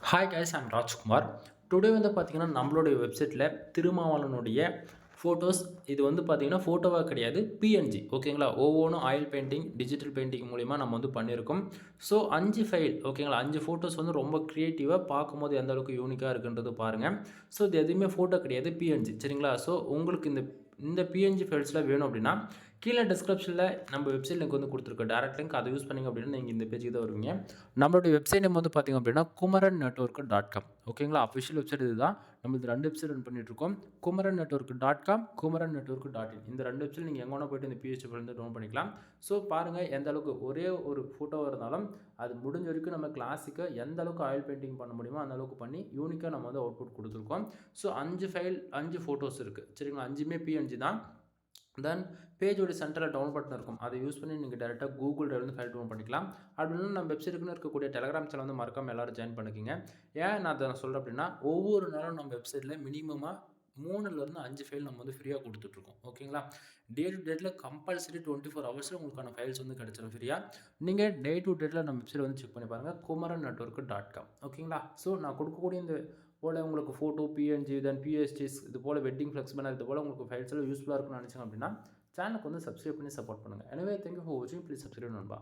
Hi guys, I'm Rajkumar. Today வந்து பார்த்தீங்கன்னா, நம்மளுடைய வெப்சைட்டில் திருமாவளவனுடைய ஃபோட்டோஸ் இது வந்து பார்த்தீங்கன்னா, ஃபோட்டோவா கிடையாது, பிஎன்ஜி ஓகேங்களா? ஒவ்வொன்றும் ஆயில் பெயிண்டிங், டிஜிட்டல் பெயிண்டிங் மூலிமா நம்ம வந்து பண்ணியிருக்கோம். ஸோ 5 ஃபைல் ஓகேங்களா? 5 ஃபோட்டோஸ் வந்து ரொம்ப கிரியேட்டிவாக பார்க்கும்போது எந்த அளவுக்கு யூனிக்காக இருக்குன்றது பாருங்கள். ஸோ இது எதுவுமே ஃபோட்டோ கிடையாது, பிஎன்ஜி சரிங்களா? ஸோ உங்களுக்கு இந்த இந்த பிஎன்ஜி ஃபைல்ஸ்லாம் வேணும் அப்படின்னா, கீழே டிஸ்கிரிப்ஷனில் நம்ம வெப்சைட் லிங்க் வந்து கொடுத்துருக்கோம். டேரக்ட் லிங்க் அதை யூஸ் பண்ணிங்க அப்படின்னா, நீங்கள் இந்த பேஜுக்கு தான் வருவீங்க. நம்மளுடைய வெப்சைட் நேம் வந்து பார்த்தீங்க அப்படின்னா, குமரன் நெட்வொர்க் டாட் காம் ஓகேங்களா? அஃபிஷியல் வெப்சைட் இதுதான். நம்ம இது 2 வெப்சைட் ரன் பண்ணிட்டுருக்கோம். Kumaran network dot com, Kumaran network dot in. இந்த 2 வெப்சைட் நீங்கள் எங்கே வேணா போய்ட்டு இந்த பிஹெச்பி வந்து டவுன் பண்ணிக்கலாம். ஸோ பாருங்கள் எந்த அளவுக்கு ஒரே ஒரு ஃபோட்டோவாக இருந்தாலும் அது முடிஞ்ச வரைக்கும் நம்ம கிளாசிக்காக எந்த அளவுக்கு ஆயில் பெயிண்டிங் பண்ண முடியுமோ அந்த அளவுக்கு பண்ணி யூனிக்காக நம்ம வந்து அவுட்புட் கொடுத்துருக்கோம். ஸோ 5 ஃபைல் 5 ஃபோட்டோஸ் இருக்குது சரிங்களா? 5மே பிஎன்ஜி தான். தென் பேஜோட சென்டரில் டவுன் பட்டன் இருக்கும். அதை யூஸ் பண்ணி நீங்கள் டேரெக்டாக கூகுள் டிரைவ்லேருந்து ஃபைல் டவுன் பண்ணிக்கலாம். அப்படி இல்லைனா நம்ம வெப்சைட்டுக்குன்னு இருக்கக்கூடிய டெலகிராம் சேனல் வந்து மறக்காமல் எல்லாரும் ஜாயின் பண்ணிக்கோங்க. ஏன் நான் அதை சொல்கிறேன் அப்படின்னா, ஒவ்வொரு நாளும் நம்ம வெப்சைட்டில் மினிமமாக 3லேருந்து 5 ஃபைல் நம்ம வந்து ஃப்ரீயாக கொடுத்துட்ருக்கோம் ஓகேங்களா? டே டு டேட்டில் கம்பல்சரி 24 ஹவர்ஸில் உங்களுக்கான ஃபைல்ஸ் வந்து கிடச்சிடும் ஃப்ரீயாக. நீங்கள் டே டு டேட்டில் நம்ம வெப்சைட் வந்து செக் பண்ணி பாருங்கள், குமரன் நெட்வொர்க் டாட் காம் ஓகேங்களா? ஸோ நான் கொடுக்கக்கூடிய இந்த போல் உங்களுக்கு ஃபோட்டோ, பிஎன்ஜி, தென் பிஎஸ்டிஸ் இது போல் வெட்டிங் ஃப்ளெக்ஸ் பேனர் இது போல் உங்களுக்கு ஃபைல்ஸ் எல்லாம் யூஸ்ஃபுல்லாக இருக்கும்னு நினச்சிங்க அப்படின்னா சேனலுக்கு வந்து சப்ஸ்கிரைப் பண்ணி சப்போர்ட் பண்ணுங்கள். எனவே தேங்க்யூ ஃபார் வாட்சிங். ப்ளீஸ் சப்ஸ்கிரைப் நண்பா.